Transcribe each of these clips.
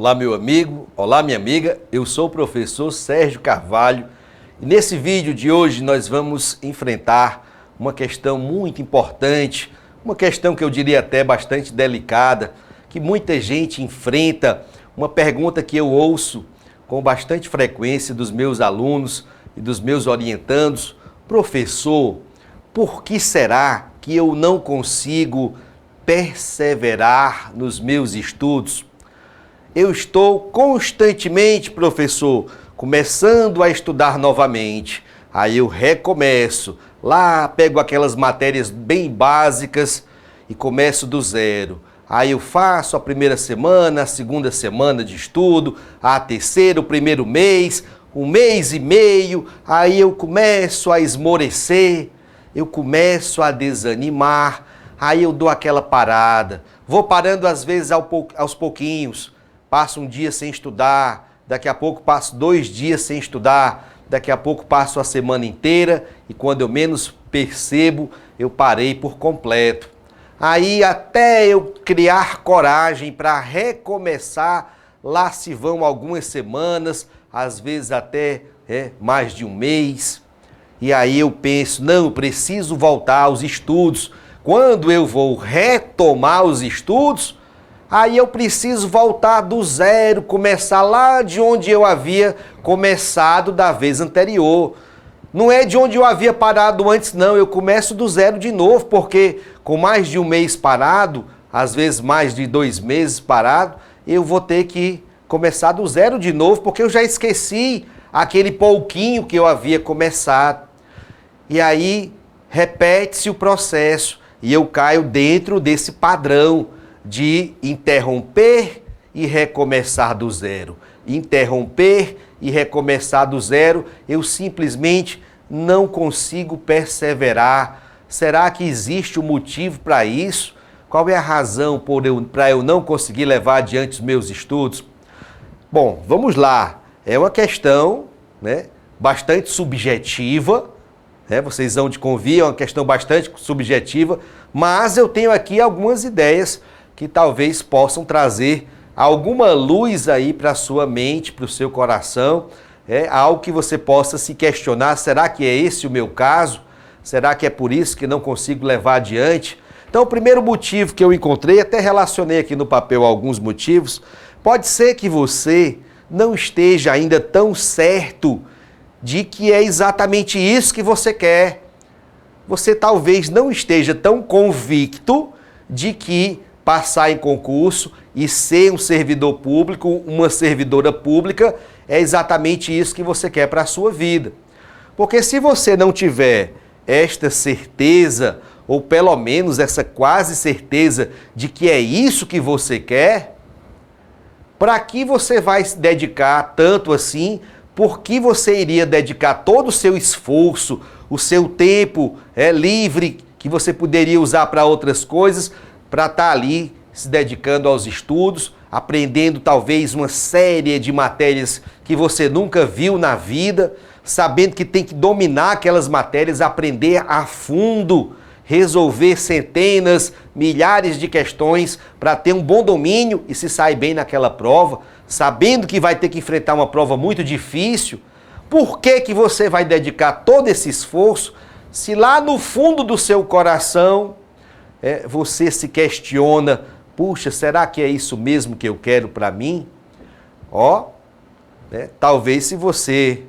Olá, meu amigo, olá, minha amiga, eu sou o professor Sérgio Carvalho e nesse vídeo de hoje nós vamos enfrentar uma questão muito importante, uma questão que eu diria até bastante delicada, que muita gente enfrenta, uma pergunta que eu ouço com bastante frequência dos meus alunos e dos meus orientandos: professor, por que será que eu não consigo perseverar nos meus estudos? Eu estou constantemente, professor, começando a estudar novamente. Aí eu recomeço, lá pego aquelas matérias bem básicas e começo do zero. Aí eu faço a primeira semana, a segunda semana de estudo, a terceira, o primeiro mês, um mês e meio, aí eu começo a esmorecer, eu começo a desanimar, aí eu dou aquela parada, vou parando às vezes aos pouquinhos. Passo um dia sem estudar, daqui a pouco passo 2 dias sem estudar, daqui a pouco passo a semana inteira e quando eu menos percebo, eu parei por completo. Aí até eu criar coragem para recomeçar, lá se vão algumas semanas, às vezes até mais de um mês. E aí eu penso, não, eu preciso voltar aos estudos. Quando eu vou retomar os estudos, aí eu preciso voltar do zero, começar lá de onde eu havia começado da vez anterior. Não é de onde eu havia parado antes, não. Eu começo do zero de novo, porque com mais de um mês parado, às vezes mais de 2 meses parado, eu vou ter que começar do zero de novo, porque eu já esqueci aquele pouquinho que eu havia começado. E aí repete-se o processo e eu caio dentro desse padrão de interromper e recomeçar do zero. Interromper e recomeçar do zero, eu simplesmente não consigo perseverar. Será que existe um motivo para isso? Qual é a razão para eu não conseguir levar adiante os meus estudos? Bom, vamos lá. É uma questão, bastante subjetiva, vocês vão de convir, é uma questão bastante subjetiva, mas eu tenho aqui algumas ideias que talvez possam trazer alguma luz aí para a sua mente, para o seu coração, algo que você possa se questionar: será que é esse o meu caso? Será que é por isso que não consigo levar adiante? Então, o primeiro motivo que eu encontrei, até relacionei aqui no papel alguns motivos, pode ser que você não esteja ainda tão certo de que é exatamente isso que você quer. Você talvez não esteja tão convicto de que passar em concurso e ser um servidor público, uma servidora pública, é exatamente isso que você quer para a sua vida. Porque se você não tiver esta certeza, ou pelo menos essa quase certeza de que é isso que você quer, para que você vai se dedicar tanto assim? Por que você iria dedicar todo o seu esforço, o seu tempo livre, que você poderia usar para outras coisas, para estar ali se dedicando aos estudos, aprendendo talvez uma série de matérias que você nunca viu na vida, sabendo que tem que dominar aquelas matérias, aprender a fundo, resolver centenas, milhares de questões para ter um bom domínio e se sair bem naquela prova, sabendo que vai ter que enfrentar uma prova muito difícil? Por que você vai dedicar todo esse esforço se lá no fundo do seu coração você se questiona: puxa, será que é isso mesmo que eu quero para mim? Talvez se você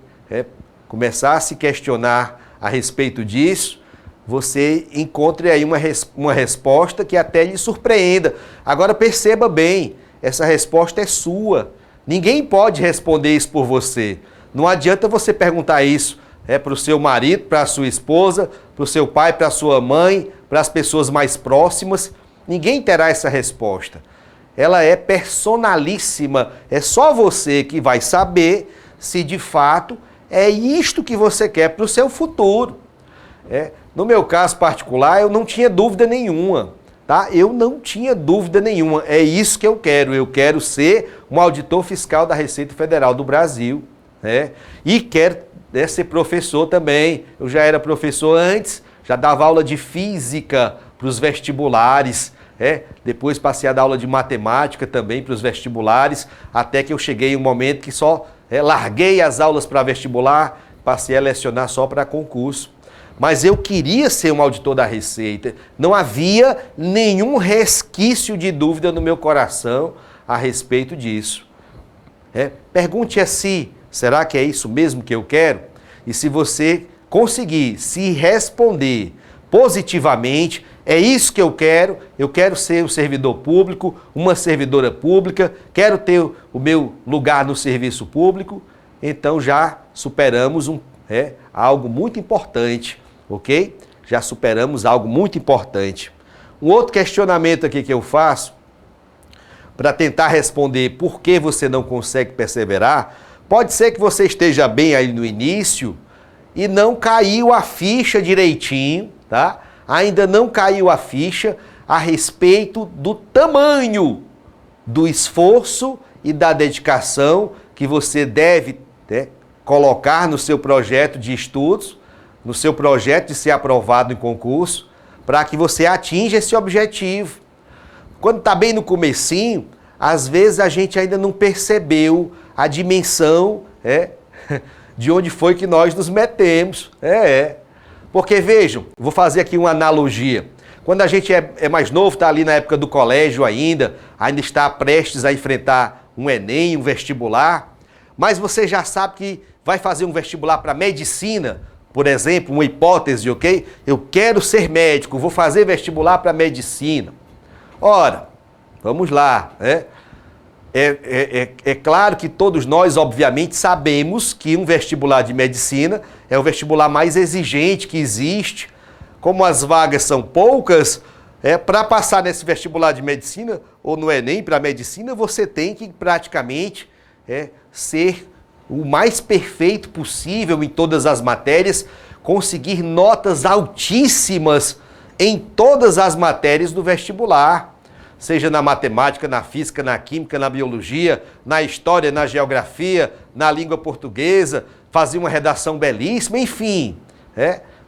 começar a se questionar a respeito disso, você encontre aí uma resposta que até lhe surpreenda. Agora perceba bem, essa resposta é sua. Ninguém pode responder isso por você. Não adianta você perguntar isso para o seu marido, para a sua esposa, para o seu pai, para a sua mãe, para as pessoas mais próximas. Ninguém terá essa resposta. Ela é personalíssima. É só você que vai saber se de fato é isto que você quer para o seu futuro. No meu caso particular, eu não tinha dúvida nenhuma. Eu não tinha dúvida nenhuma. É isso que eu quero. Eu quero ser um auditor fiscal da Receita Federal do Brasil. E quero ser professor também. Eu já era professor antes, já dava aula de física para os vestibulares, Depois passei a dar aula de matemática também para os vestibulares, até que eu cheguei em um momento que só larguei as aulas para vestibular, passei a lecionar só para concurso. Mas eu queria ser um auditor da Receita. Não havia nenhum resquício de dúvida no meu coração a respeito disso. Pergunte a si, será que é isso mesmo que eu quero? E se você conseguir se responder positivamente, é isso que eu quero ser um servidor público, uma servidora pública, quero ter o meu lugar no serviço público, então já superamos algo muito importante, ok? Já superamos algo muito importante. Um outro questionamento aqui que eu faço, para tentar responder por que você não consegue perseverar, pode ser que você esteja bem aí no início e não caiu a ficha direitinho, tá? Ainda não caiu a ficha a respeito do tamanho do esforço e da dedicação que você deve colocar no seu projeto de estudos, no seu projeto de ser aprovado em concurso, para que você atinja esse objetivo. Quando está bem no comecinho, às vezes a gente ainda não percebeu a dimensão de onde foi que nós nos metemos. Porque vejam, vou fazer aqui uma analogia. Quando a gente é mais novo, está ali na época do colégio ainda está prestes a enfrentar um Enem, um vestibular, mas você já sabe que vai fazer um vestibular para medicina, por exemplo, uma hipótese, ok? Eu quero ser médico, vou fazer vestibular para medicina. Ora, vamos lá, É claro que todos nós, obviamente, sabemos que um vestibular de medicina é o vestibular mais exigente que existe. Como as vagas são poucas, para passar nesse vestibular de medicina, ou no Enem para medicina, você tem que praticamente ser o mais perfeito possível em todas as matérias, conseguir notas altíssimas em todas as matérias do vestibular. Seja na matemática, na física, na química, na biologia, na história, na geografia, na língua portuguesa, fazer uma redação belíssima, enfim.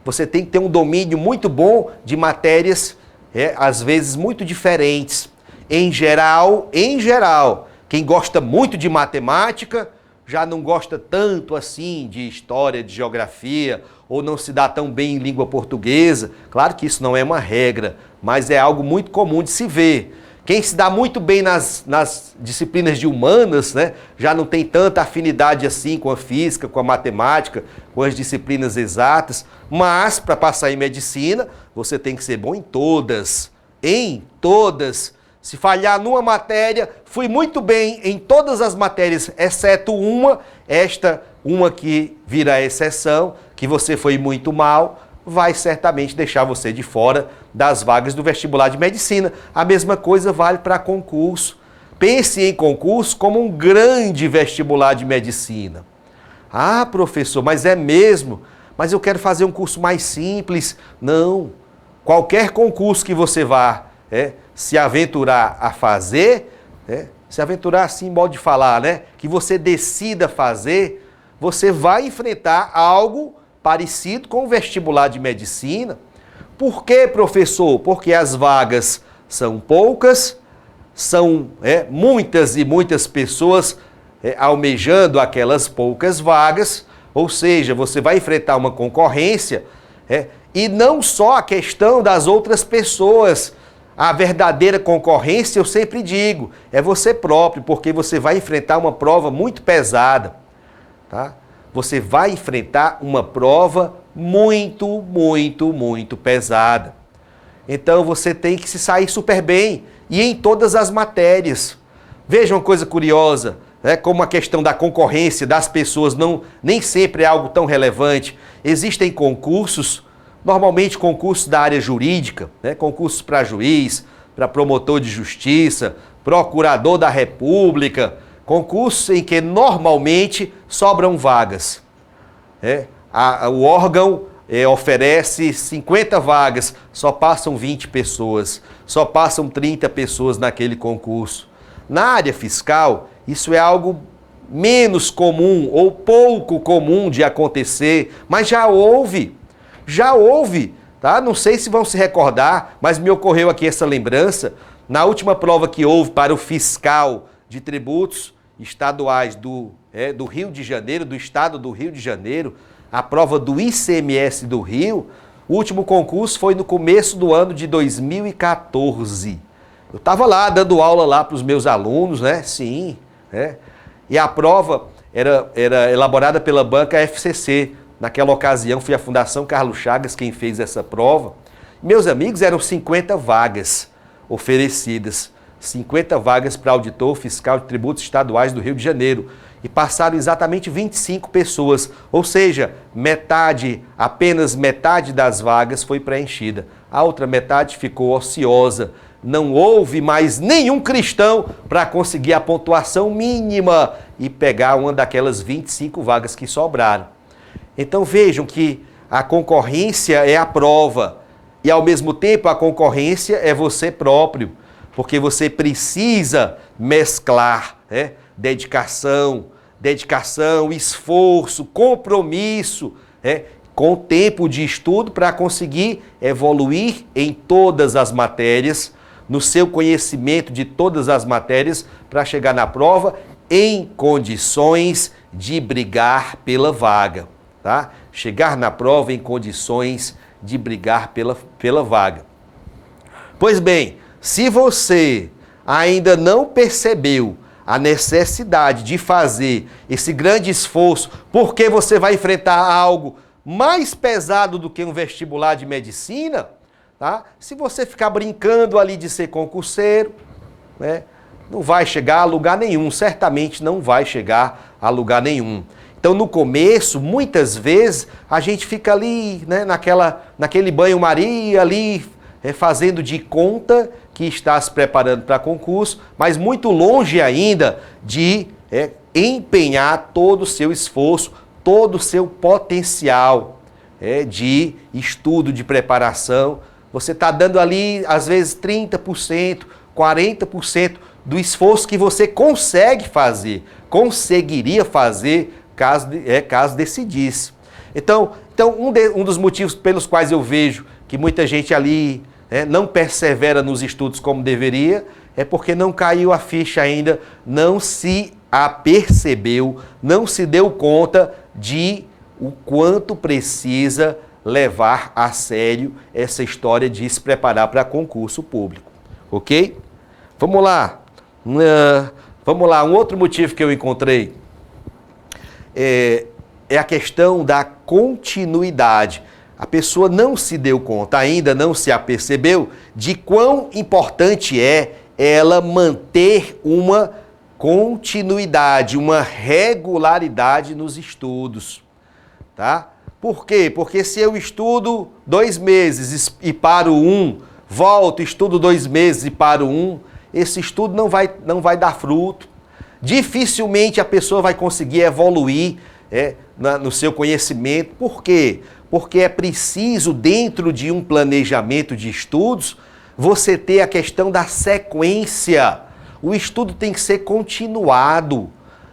Você tem que ter um domínio muito bom de matérias, às vezes muito diferentes. Em geral, quem gosta muito de matemática, já não gosta tanto assim de história, de geografia, ou não se dá tão bem em língua portuguesa. Claro que isso não é uma regra, mas é algo muito comum de se ver. Quem se dá muito bem nas disciplinas de humanas, já não tem tanta afinidade assim com a física, com a matemática, com as disciplinas exatas, mas para passar em medicina, você tem que ser bom em todas. Em todas. Se falhar numa matéria, fui muito bem em todas as matérias, exceto uma, uma que vira a exceção, que você foi muito mal, vai certamente deixar você de fora das vagas do vestibular de medicina. A mesma coisa vale para concurso. Pense em concurso como um grande vestibular de medicina. Ah, professor, mas é mesmo? Mas eu quero fazer um curso mais simples. Não. Qualquer concurso que você vá se aventurar a fazer, se aventurar assim, modo de falar, que você decida fazer, você vai enfrentar algo parecido com o vestibular de medicina. Por quê, professor? Porque as vagas são poucas, são muitas e muitas pessoas almejando aquelas poucas vagas, ou seja, você vai enfrentar uma concorrência, e não só a questão das outras pessoas. A verdadeira concorrência, eu sempre digo, é você próprio, porque você vai enfrentar uma prova muito pesada, tá? Você vai enfrentar uma prova muito, muito, muito pesada. Então você tem que se sair super bem e em todas as matérias. Veja uma coisa curiosa, como a questão da concorrência das pessoas nem sempre é algo tão relevante. Existem concursos, normalmente concursos da área jurídica, concursos para juiz, para promotor de justiça, procurador da República, concursos em que normalmente sobram vagas. O órgão oferece 50 vagas, só passam 20 pessoas, só passam 30 pessoas naquele concurso. Na área fiscal, isso é algo menos comum ou pouco comum de acontecer, mas já houve tá? Não sei se vão se recordar, mas me ocorreu aqui essa lembrança. Na última prova que houve para o fiscal de tributos estaduais do Rio de Janeiro, do estado do Rio de Janeiro, a prova do ICMS do Rio, o último concurso foi no começo do ano de 2014. Eu estava lá dando aula lá para os meus alunos, né? Sim, né? E a prova era elaborada pela banca FCC. Naquela ocasião foi a Fundação Carlos Chagas quem fez essa prova. Meus amigos, eram 50 vagas oferecidas. 50 vagas para auditor fiscal de tributos estaduais do Rio de Janeiro. E passaram exatamente 25 pessoas, ou seja, apenas metade das vagas foi preenchida. A outra metade ficou ociosa. Não houve mais nenhum cristão para conseguir a pontuação mínima e pegar uma daquelas 25 vagas que sobraram. Então vejam que a concorrência é a prova e ao mesmo tempo a concorrência é você próprio, porque você precisa mesclar, né? Dedicação, esforço, compromisso, com tempo de estudo para conseguir evoluir em todas as matérias, no seu conhecimento de todas as matérias, para chegar na prova em condições de brigar pela vaga, tá? Chegar na prova em condições de brigar pela vaga. Pois bem, se você ainda não percebeu a necessidade de fazer esse grande esforço, porque você vai enfrentar algo mais pesado do que um vestibular de medicina, tá? Se você ficar brincando ali de ser concurseiro, né, não vai chegar a lugar nenhum, certamente não vai chegar a lugar nenhum. Então, no começo, muitas vezes, a gente fica ali, né, naquele banho-maria ali, fazendo de conta que está se preparando para concurso, mas muito longe ainda de empenhar todo o seu esforço, todo o seu potencial de estudo, de preparação. Você está dando ali, às vezes, 30%, 40% do esforço que você conseguiria fazer, caso decidisse. Então um dos motivos pelos quais eu vejo que muita gente ali não persevera nos estudos como deveria, é porque não caiu a ficha ainda, não se apercebeu, não se deu conta de o quanto precisa levar a sério essa história de se preparar para concurso público, ok? Vamos lá, um outro motivo que eu encontrei é a questão da continuidade. A pessoa não se deu conta, ainda não se apercebeu de quão importante é ela manter uma continuidade, uma regularidade nos estudos, tá? Por quê? Porque se eu estudo 2 meses e paro volto, estudo 2 meses e paro esse estudo não vai dar fruto. Dificilmente a pessoa vai conseguir evoluir no seu conhecimento. Por quê? Porque é preciso, dentro de um planejamento de estudos, você ter a questão da sequência. O estudo tem que ser continuado.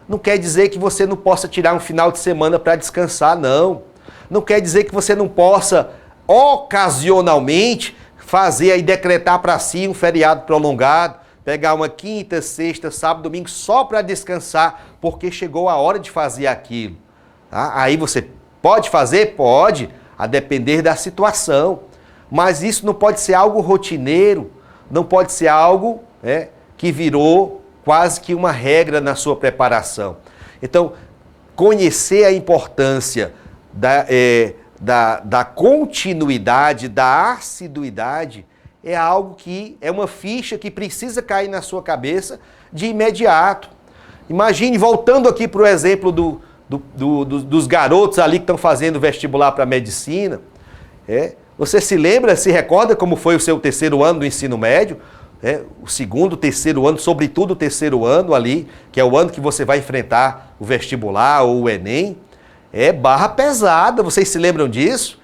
Não quer dizer que você não possa tirar um final de semana para descansar, não. Não quer dizer que você não possa, ocasionalmente, fazer e decretar para si um feriado prolongado, pegar uma quinta, sexta, sábado, domingo, só para descansar, porque chegou a hora de fazer aquilo. Tá? Aí você pode fazer? Pode, a depender da situação. Mas isso não pode ser algo rotineiro, não pode ser algo que virou quase que uma regra na sua preparação. Então, conhecer a importância da continuidade, da assiduidade, é algo que é uma ficha que precisa cair na sua cabeça de imediato. Imagine, voltando aqui para o exemplo dos garotos ali que estão fazendo vestibular para medicina, você se recorda como foi o seu terceiro ano do ensino médio? O segundo, terceiro ano, sobretudo o terceiro ano ali, que é o ano que você vai enfrentar o vestibular ou o Enem, é barra pesada, vocês se lembram disso?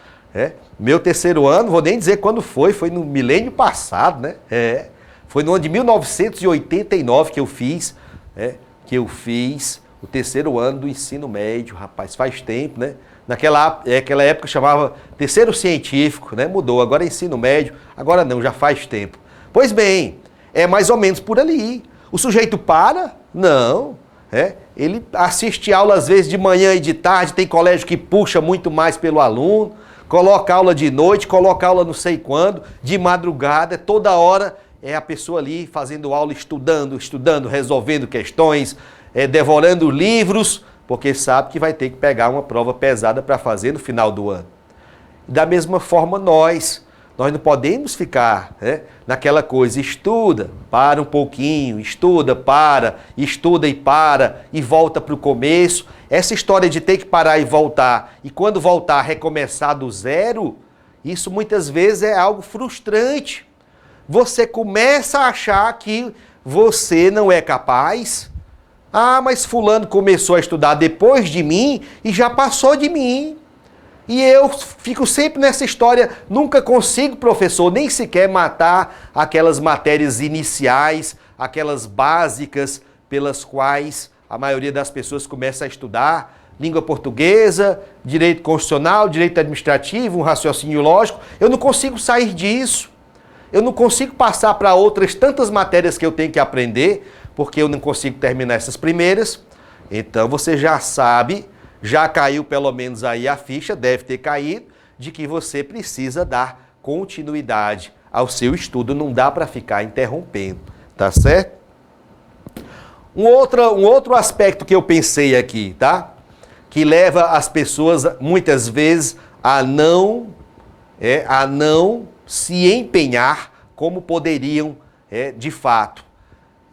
Meu terceiro ano, vou nem dizer quando foi no milênio passado, né? Foi no ano de 1989 que eu fiz o terceiro ano do ensino médio, rapaz, faz tempo, né? Naquela época chamava terceiro científico, né? Mudou, agora é ensino médio, agora não, já faz tempo. Pois bem, é mais ou menos por ali. O sujeito para? Não. Ele assiste aula às vezes de manhã e de tarde, tem colégio que puxa muito mais pelo aluno, coloca aula de noite, coloca aula não sei quando, de madrugada, toda hora é a pessoa ali fazendo aula, estudando, resolvendo questões, devorando livros, porque sabe que vai ter que pegar uma prova pesada para fazer no final do ano. Da mesma forma nós não podemos ficar naquela coisa, estuda, para um pouquinho, estuda e volta para o começo. Essa história de ter que parar e voltar, e quando voltar recomeçar do zero, isso muitas vezes é algo frustrante. Você começa a achar que você não é capaz. Ah, mas fulano começou a estudar depois de mim e já passou de mim. E eu fico sempre nessa história, nunca consigo, professor, nem sequer matar aquelas matérias iniciais, aquelas básicas pelas quais a maioria das pessoas começa a estudar. Língua portuguesa, direito constitucional, direito administrativo, um raciocínio lógico. Eu não consigo sair disso. Eu não consigo passar para outras tantas matérias que eu tenho que aprender, porque eu não consigo terminar essas primeiras. Então você já sabe, já caiu pelo menos aí a ficha, deve ter caído, de que você precisa dar continuidade ao seu estudo, não dá para ficar interrompendo, tá certo? Um outro aspecto que eu pensei aqui, tá? Que leva as pessoas muitas vezes a não se empenhar como poderiam de fato.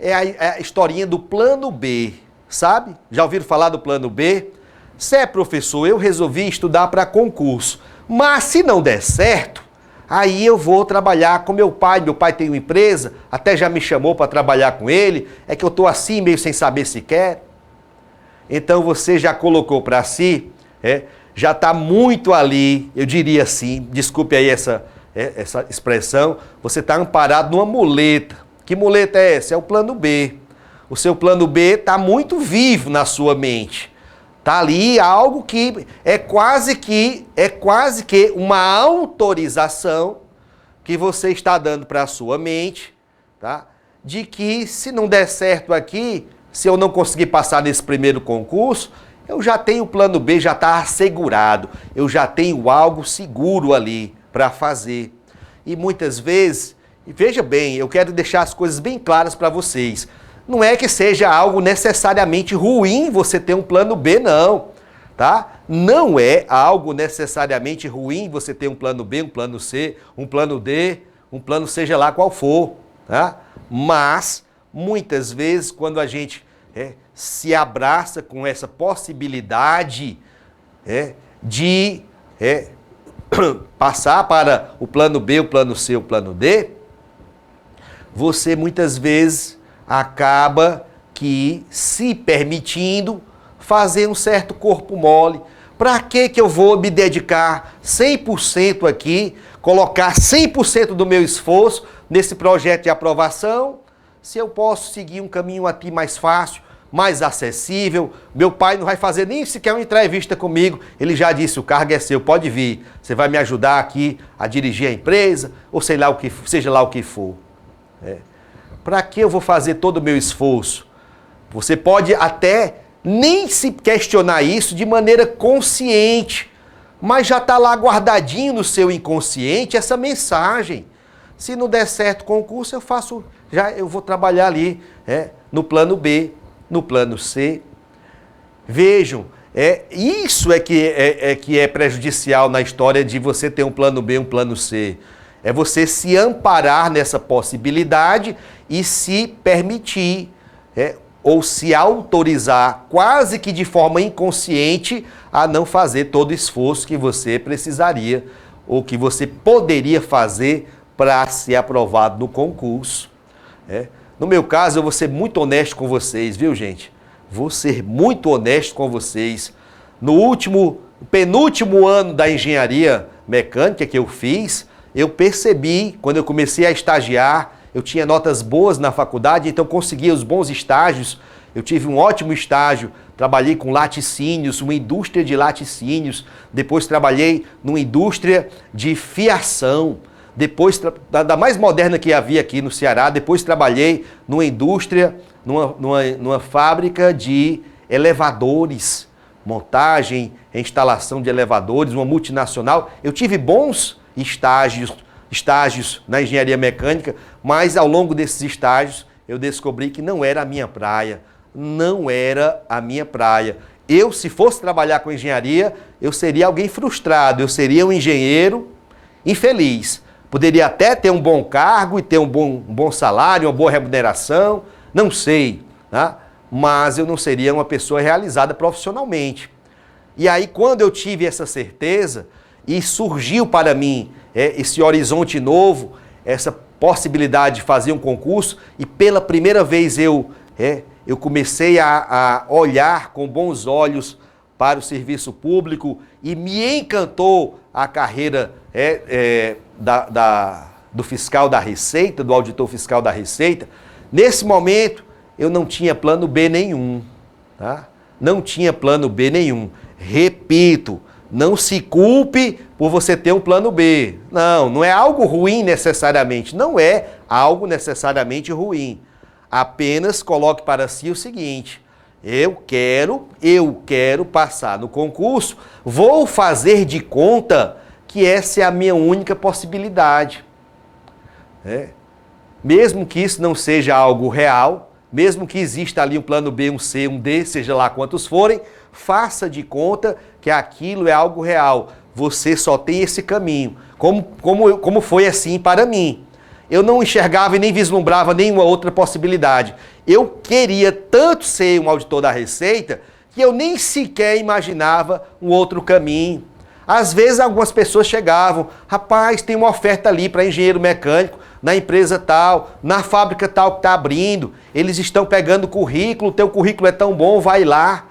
É a historinha do plano B, sabe? Já ouviram falar do plano B? Se é professor, eu resolvi estudar para concurso, mas se não der certo, aí eu vou trabalhar com meu pai. Meu pai tem uma empresa, até já me chamou para trabalhar com ele, é que eu estou assim meio sem saber se quer. Então você já colocou para si, já está muito ali, eu diria assim, desculpe aí essa expressão, você está amparado numa muleta. Que muleta é essa? É o plano B. O seu plano B está muito vivo na sua mente. Está ali algo que é quase que uma autorização que você está dando para a sua mente, tá? De que se não der certo aqui, se eu não conseguir passar nesse primeiro concurso, eu já tenho o plano B, já está assegurado, eu já tenho algo seguro ali para fazer. E muitas vezes, e veja bem, eu quero deixar as coisas bem claras para vocês. Não é que seja algo necessariamente ruim você ter um plano B, não, tá? Não é algo necessariamente ruim você ter um plano B, um plano C, um plano D, um plano seja lá qual for, tá? Mas, muitas vezes, quando a gente se abraça com essa possibilidade de passar para o plano B, o plano C, o plano D, você muitas vezes acaba que se permitindo fazer um certo corpo mole. Para que eu vou me dedicar 100% aqui, colocar 100% do meu esforço nesse projeto de aprovação, se eu posso seguir um caminho aqui mais fácil, mais acessível? Meu pai não vai fazer nem sequer uma entrevista comigo, ele já disse, o cargo é seu, pode vir, você vai me ajudar aqui a dirigir a empresa, ou seja lá o que for. Para que eu vou fazer todo o meu esforço? Você pode até nem se questionar isso de maneira consciente, mas já está lá guardadinho no seu inconsciente essa mensagem. Se não der certo o concurso, eu vou trabalhar ali no plano B, no plano C. Vejam, isso que é prejudicial na história de você ter um plano B, um plano C. É você se amparar nessa possibilidade e se permitir, ou se autorizar, quase que de forma inconsciente, a não fazer todo o esforço que você precisaria ou que você poderia fazer para ser aprovado no concurso. No meu caso, eu vou ser muito honesto com vocês, viu, gente? Vou ser muito honesto com vocês. No penúltimo ano da engenharia mecânica que eu fiz, eu percebi, quando eu comecei a estagiar, eu tinha notas boas na faculdade, então conseguia os bons estágios. Eu tive um ótimo estágio trabalhei com laticínios, uma indústria de laticínios, depois trabalhei numa indústria de fiação, depois, da mais moderna que havia aqui no Ceará, depois trabalhei numa indústria, numa fábrica de elevadores, montagem, instalação de elevadores, uma multinacional. Eu tive bons estágios na engenharia mecânica, mas ao longo desses estágios eu descobri que não era a minha praia, não era a minha praia. Eu, se fosse trabalhar com engenharia, eu seria alguém frustrado, eu seria um engenheiro infeliz. Poderia até ter um bom cargo e ter um bom salário, uma boa remuneração, não sei, tá? Mas eu não seria uma pessoa realizada profissionalmente. E aí, quando eu tive essa certeza e surgiu para mim esse horizonte novo, essa possibilidade de fazer um concurso, e pela primeira vez eu comecei a olhar com bons olhos para o serviço público e me encantou a carreira do fiscal da Receita, do auditor fiscal da Receita. Nesse momento, eu não tinha plano B nenhum, tá? Não tinha plano B nenhum. Repito, não se culpe por você ter um plano B. Não, não é algo ruim necessariamente, não é algo necessariamente ruim. Apenas coloque para si o seguinte: eu quero passar no concurso, vou fazer de conta que essa é a minha única possibilidade. Mesmo que isso não seja algo real, mesmo que exista ali um plano B, um C, um D, seja lá quantos forem, faça de conta que aquilo é algo real. Você só tem esse caminho, como foi assim para mim. Eu não enxergava e nem vislumbrava nenhuma outra possibilidade. Eu queria tanto ser um auditor da Receita que eu nem sequer imaginava um outro caminho. Às vezes algumas pessoas chegavam: rapaz, tem uma oferta ali para engenheiro mecânico na empresa tal, na fábrica tal que está abrindo, eles estão pegando currículo, teu currículo é tão bom, vai lá.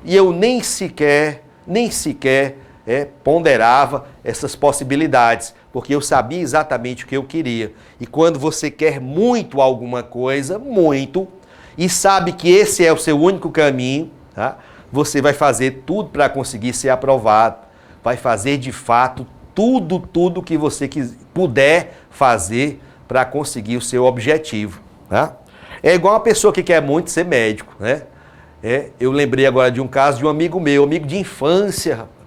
E eu nem sequer ponderava essas possibilidades, porque eu sabia exatamente o que eu queria. E quando você quer muito alguma coisa, muito, e sabe que esse é o seu único caminho, tá? Você vai fazer tudo para conseguir ser aprovado, vai fazer de fato tudo que você puder fazer para conseguir o seu objetivo, tá? É igual uma pessoa que quer muito ser médico, né? Eu lembrei agora de um caso de um amigo meu, amigo de infância, rapaz.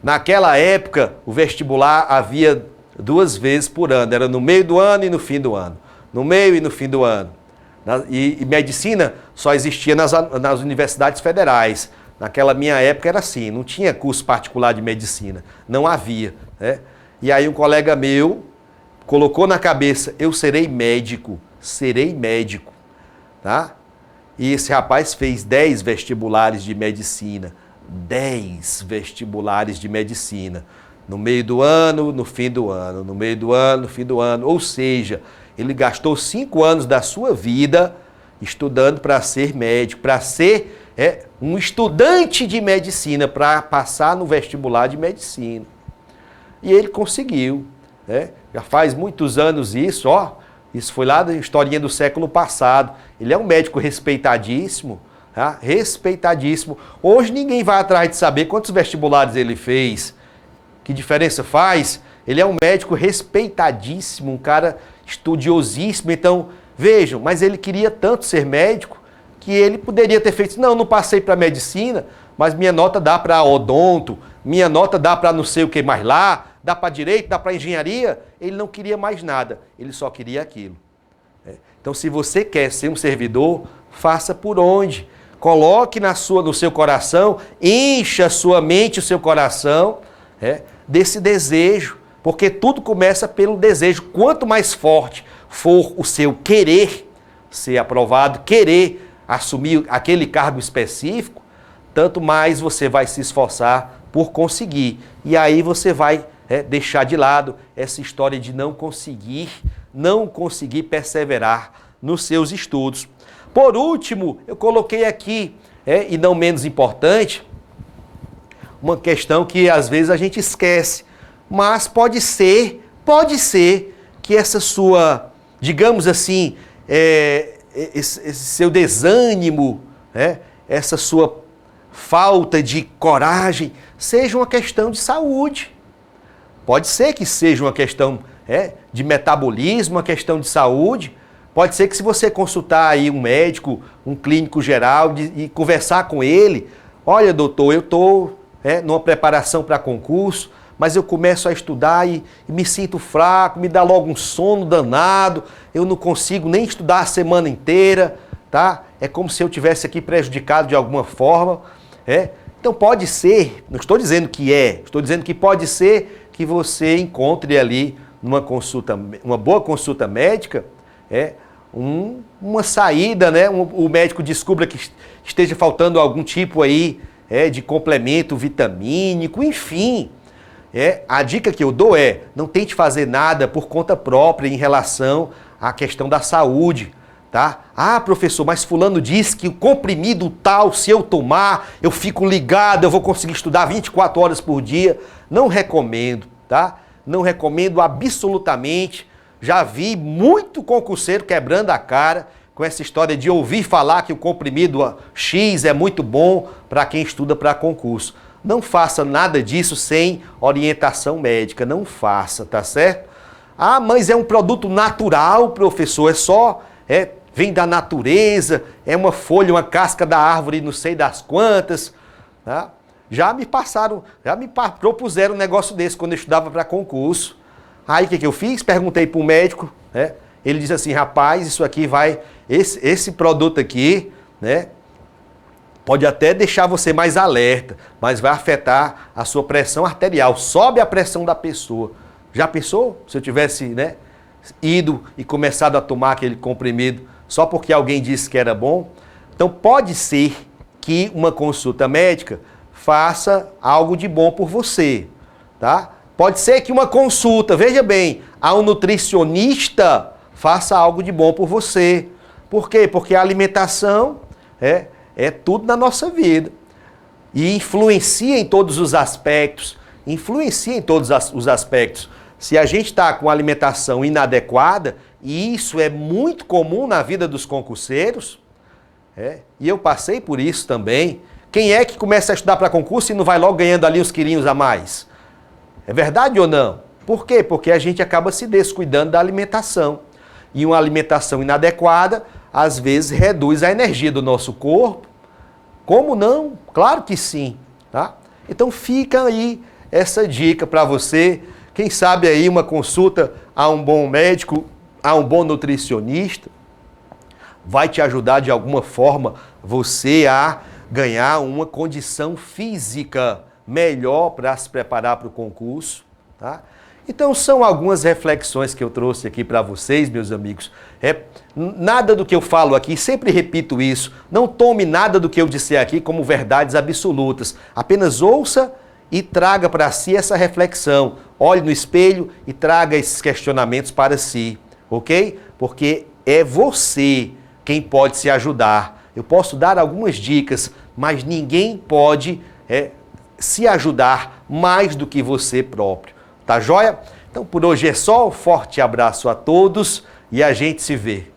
Naquela época, o vestibular havia 2 vezes por ano, era no meio do ano e no fim do ano. No meio e no fim do ano. E medicina só existia nas universidades federais. Naquela minha época era assim, não tinha curso particular de medicina, não havia, né? E aí um colega meu colocou na cabeça: eu serei médico, tá? E esse rapaz fez 10 vestibulares de medicina, 10 vestibulares de medicina, no meio do ano, no fim do ano, no meio do ano, no fim do ano, ou seja, ele gastou 5 anos da sua vida estudando para ser médico, para ser um estudante de medicina, para passar no vestibular de medicina. E ele conseguiu, né? Já faz muitos anos isso, isso foi lá da historinha do século passado. Ele é um médico respeitadíssimo, tá? Respeitadíssimo. Hoje ninguém vai atrás de saber quantos vestibulares ele fez, que diferença faz. Ele é um médico respeitadíssimo, um cara estudiosíssimo. Então, vejam, mas ele queria tanto ser médico que ele poderia ter feito: não passei para medicina, mas minha nota dá para odonto, minha nota dá para não sei o que mais lá, dá para direito, dá para engenharia. Ele não queria mais nada, ele só queria aquilo. Então, se você quer ser um servidor, faça por onde? Coloque no seu coração, encha a sua mente, o seu coração, desse desejo, porque tudo começa pelo desejo. Quanto mais forte for o seu querer ser aprovado, querer assumir aquele cargo específico, tanto mais você vai se esforçar por conseguir. E aí você vai deixar de lado essa história de não conseguir perseverar nos seus estudos. Por último, eu coloquei aqui, e não menos importante, uma questão que às vezes a gente esquece, mas pode ser que essa sua, digamos assim, esse seu desânimo, essa sua falta de coragem seja uma questão de saúde. Pode ser que seja uma questão de metabolismo, uma questão de saúde. Pode ser que se você consultar aí um médico, um clínico geral e conversar com ele, olha doutor, eu estou numa preparação para concurso, mas eu começo a estudar e me sinto fraco, me dá logo um sono danado, eu não consigo nem estudar a semana inteira, tá? É como se eu tivesse aqui prejudicado de alguma forma, Então pode ser, não estou dizendo que estou dizendo que pode ser que você encontre ali numa consulta, uma boa consulta médica, uma saída, né? O médico descubra que esteja faltando algum tipo aí de complemento vitamínico, enfim. A dica que eu dou não tente fazer nada por conta própria em relação à questão da saúde, tá? Ah, professor, mas fulano disse que o comprimido tal, se eu tomar, eu fico ligado, eu vou conseguir estudar 24 horas por dia. Não recomendo, tá? Não recomendo absolutamente. Já vi muito concurseiro quebrando a cara com essa história de ouvir falar que o comprimido X é muito bom para quem estuda para concurso. Não faça nada disso sem orientação médica, não faça, tá certo? Ah, mas é um produto natural, professor, vem da natureza, é uma folha, uma casca da árvore, não sei das quantas, tá? Já me propuseram um negócio desse quando eu estudava para concurso. Aí o que eu fiz? Perguntei para o médico, ele disse assim, rapaz, isso aqui esse produto aqui, pode até deixar você mais alerta, mas vai afetar a sua pressão arterial, sobe a pressão da pessoa. Já pensou? Se eu tivesse ido e começado a tomar aquele comprimido só porque alguém disse que era bom? Então pode ser que uma consulta médica faça algo de bom por você, tá? Pode ser que uma consulta, veja bem, a um nutricionista faça algo de bom por você. Por quê? Porque a alimentação é tudo na nossa vida. E influencia em todos os aspectos. Se a gente está com alimentação inadequada, e isso é muito comum na vida dos concurseiros, e eu passei por isso também. Quem é que começa a estudar para concurso e não vai logo ganhando ali uns quilinhos a mais? É verdade ou não? Por quê? Porque a gente acaba se descuidando da alimentação. E uma alimentação inadequada, às vezes, reduz a energia do nosso corpo. Como não? Claro que sim, tá? Então fica aí essa dica para você. Quem sabe aí uma consulta a um bom médico, a um bom nutricionista, vai te ajudar de alguma forma você a ganhar uma condição física melhor para se preparar para o concurso, tá? Então são algumas reflexões que eu trouxe aqui para vocês, meus amigos. Nada do que eu falo aqui, sempre repito isso, não tome nada do que eu disser aqui como verdades absolutas. Apenas ouça e traga para si essa reflexão. Olhe no espelho e traga esses questionamentos para si, ok? Porque é você quem pode se ajudar. Eu posso dar algumas dicas, mas ninguém pode se ajudar mais do que você próprio. Tá joia? Então por hoje é só, um forte abraço a todos e a gente se vê.